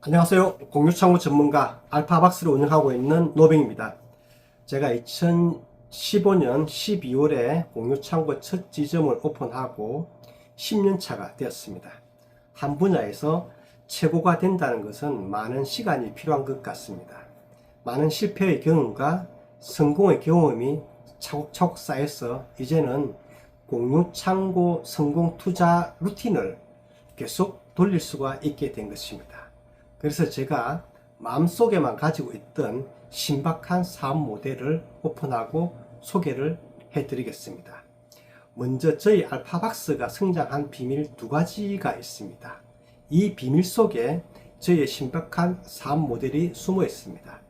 안녕하세요. 공유창고 전문가 알파박스를 운영하고 있는 노병입니다. 제가 2015년 12월에 공유창고 첫 지점을 오픈하고 10년 차가 되었습니다. 한 분야에서 최고가 된다는 것은 많은 시간이 필요한 것 같습니다. 많은 실패의 경험과 성공의 경험이 차곡차곡 쌓여서 이제는 공유창고 성공 투자 루틴을 계속 돌릴 수가 있게 된 것입니다. 그래서 제가 마음속에만 가지고 있던 신박한 사업 모델을 오픈하고 소개를 해드리겠습니다. 먼저 저희 알파박스가 성장한 비밀 두 가지가 있습니다. 이 비밀 속에 저희의 신박한 사업 모델이 숨어 있습니다.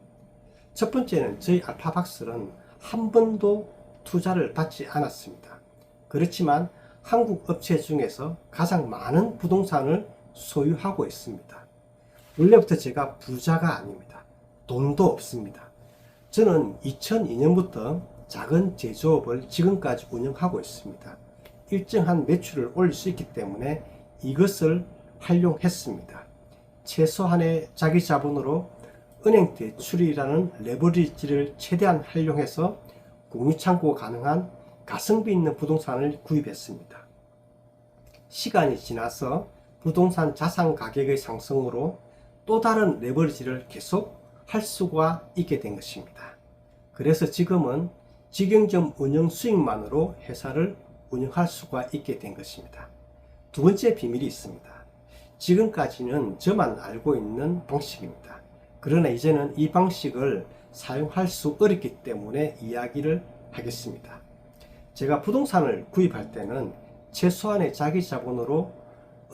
첫 번째는 저희 알파박스는 한 번도 투자를 받지 않았습니다. 그렇지만 한국 업체 중에서 가장 많은 부동산을 소유하고 있습니다. 원래부터 제가 부자가 아닙니다. 돈도 없습니다. 저는 2002년부터 작은 제조업을 지금까지 운영하고 있습니다. 일정한 매출을 올릴 수 있기 때문에 이것을 활용했습니다. 최소한의 자기 자본으로 은행 대출이라는 레버리지를 최대한 활용해서 공유창고 가능한 가성비 있는 부동산을 구입했습니다. 시간이 지나서 부동산 자산 가격의 상승으로 또 다른 레버리지를 계속 할 수가 있게 된 것입니다. 그래서 지금은 직영점 운영 수익만으로 회사를 운영할 수가 있게 된 것입니다. 두 번째 비밀이 있습니다. 지금까지는 저만 알고 있는 방식입니다. 그러나 이제는 이 방식을 사용할 수 어렵기 때문에 이야기를 하겠습니다. 제가 부동산을 구입할 때는 최소한의 자기 자본으로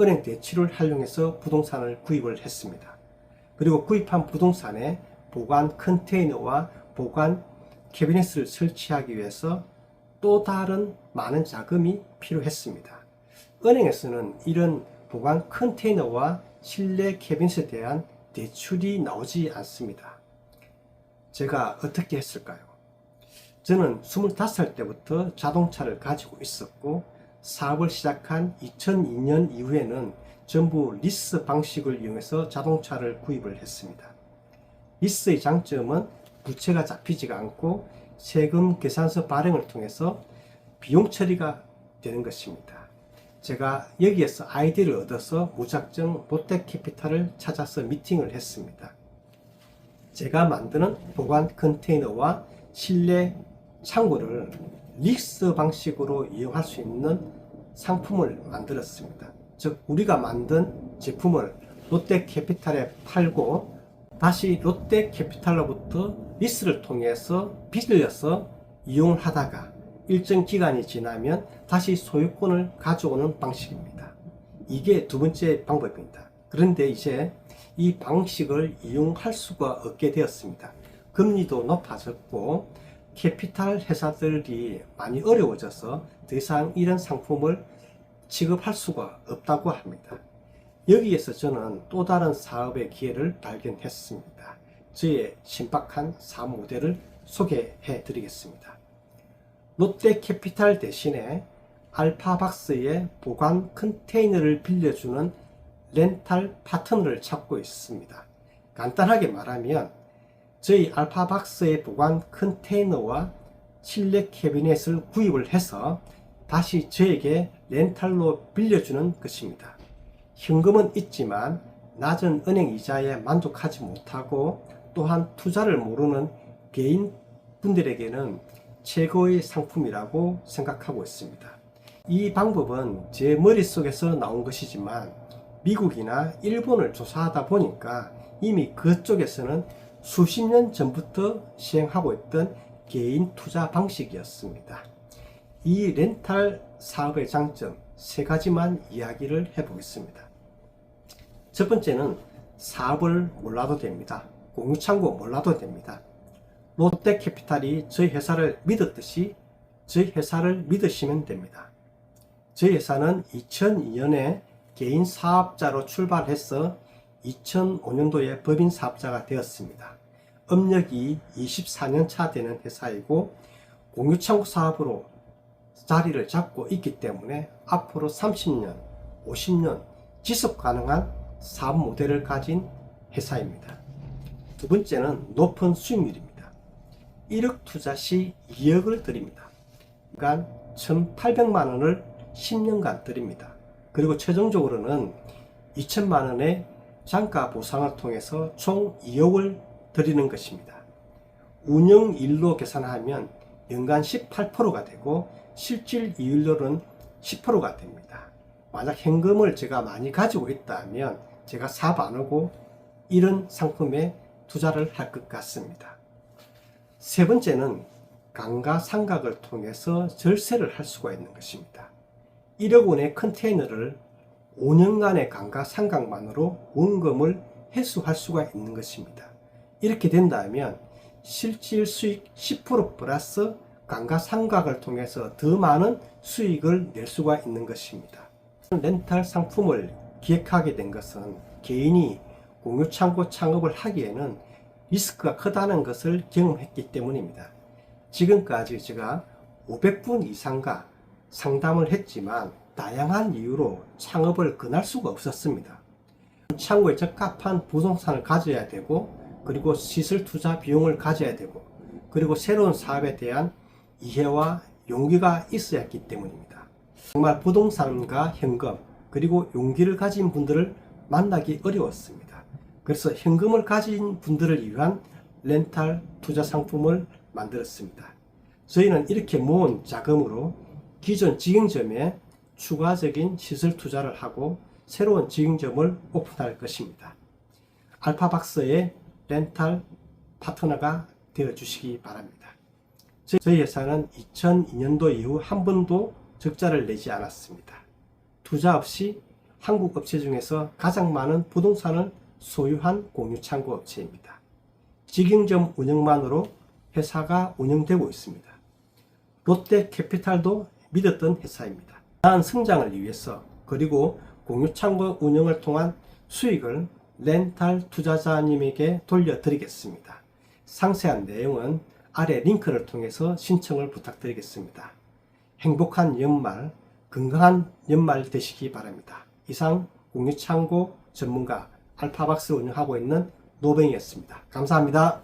은행 대출을 활용해서 부동산을 구입을 했습니다. 그리고 구입한 부동산에 보관 컨테이너와 보관 캐비넷을 설치하기 위해서 또 다른 많은 자금이 필요했습니다. 은행에서는 이런 보관 컨테이너와 실내 캐비넷에 대한 대출이 나오지 않습니다. 제가 어떻게 했을까요? 저는 25살 때부터 자동차를 가지고 있었고 사업을 시작한 2002년 이후에는 전부 리스 방식을 이용해서 자동차를 구입을 했습니다. 리스의 장점은 부채가 잡히지가 않고 세금 계산서 발행을 통해서 비용 처리가 되는 것입니다. 제가 여기에서 아이디어를 얻어서 무작정 롯데캐피탈을 찾아서 미팅을 했습니다. 제가 만드는 보관 컨테이너와 실내 창고를 리스 방식으로 이용할 수 있는 상품을 만들었습니다. 즉 우리가 만든 제품을 롯데캐피탈에 팔고 다시 롯데캐피탈로부터 리스를 통해서 빌려서 이용을 하다가 일정 기간이 지나면 다시 소유권을 가져오는 방식입니다. 이게 두 번째 방법입니다. 그런데 이제 이 방식을 이용할 수가 없게 되었습니다. 금리도 높아졌고 캐피탈 회사들이 많이 어려워져서 더 이상 이런 상품을 취급할 수가 없다고 합니다. 여기에서 저는 또 다른 사업의 기회를 발견했습니다. 저의 신박한 사업 모델을 소개해 드리겠습니다. 롯데캐피탈 대신에 알파박스의 보관 컨테이너를 빌려주는 렌탈 파트너를 찾고 있습니다. 간단하게 말하면 저희 알파박스의 보관 컨테이너와 실내 캐비넷을 구입을 해서 다시 저에게 렌탈로 빌려주는 것입니다. 현금은 있지만 낮은 은행 이자에 만족하지 못하고 또한 투자를 모르는 개인 분들에게는 최고의 상품이라고 생각하고 있습니다. 이 방법은 제 머릿속에서 나온 것이지만 미국이나 일본을 조사하다 보니까 이미 그쪽에서는 수십 년 전부터 시행하고 있던 개인 투자 방식이었습니다. 이 렌탈 사업의 장점 세 가지만 이야기를 해보겠습니다. 첫 번째는 사업을 몰라도 됩니다. 공유창고 몰라도 됩니다. 롯데캐피탈이 저희 회사를 믿었듯이 저희 회사를 믿으시면 됩니다. 저희 회사는 2002년에 개인 사업자로 출발해서 2005년도에 법인 사업자가 되었습니다. 업력이 24년 차 되는 회사이고 공유창고 사업으로 자리를 잡고 있기 때문에 앞으로 30년, 50년 지속 가능한 사업 모델을 가진 회사입니다. 두 번째는 높은 수익률입니다. 1억 투자 시 2억을 드립니다. 그러니까 1,800만 원을 10년간 드립니다. 그리고 최종적으로는 2천만 원의 장가 보상을 통해서 총 2억을 드리는 것입니다. 운영일로 계산하면 연간 18%가 되고 실질 이율로는 10%가 됩니다. 만약 현금을 제가 많이 가지고 있다면 제가 사업 안 하고 이런 상품에 투자를 할 것 같습니다. 세 번째는 감가상각을 통해서 절세를 할 수가 있는 것입니다. 1억 원의 컨테이너를 5년간의 감가상각만으로 원금을 회수할 수가 있는 것입니다. 이렇게 된다면 실질 수익 10% 플러스 감가상각을 통해서 더 많은 수익을 낼 수가 있는 것입니다. 렌탈 상품을 기획하게 된 것은 개인이 공유창고 창업을 하기에는 리스크가 크다는 것을 경험했기 때문입니다. 지금까지 제가 500분 이상과 상담을 했지만 다양한 이유로 창업을 권할 수가 없었습니다. 창고에 적합한 부동산을 가져야 되고, 그리고 시설 투자 비용을 가져야 되고, 그리고 새로운 사업에 대한 이해와 용기가 있어야 했기 때문입니다. 정말 부동산과 현금 그리고 용기를 가진 분들을 만나기 어려웠습니다. 그래서 현금을 가진 분들을 위한 렌탈 투자 상품을 만들었습니다. 저희는 이렇게 모은 자금으로 기존 직영점에 추가적인 시설 투자를 하고 새로운 직영점을 오픈할 것입니다. 알파박스의 렌탈 파트너가 되어 주시기 바랍니다. 저희 회사는 2002년도 이후 한 번도 적자를 내지 않았습니다. 투자 없이 한국 업체 중에서 가장 많은 부동산을 소유한 공유창고 업체입니다. 직영점 운영만으로 회사가 운영되고 있습니다. 롯데캐피탈도 믿었던 회사입니다. 나은 성장을 위해서, 그리고 공유창고 운영을 통한 수익을 렌탈 투자자님에게 돌려드리겠습니다. 상세한 내용은 아래 링크를 통해서 신청을 부탁드리겠습니다. 행복한 연말, 건강한 연말 되시기 바랍니다. 이상 공유창고 전문가 알파박스 운영하고 있는 노뱅이었습니다. 감사합니다.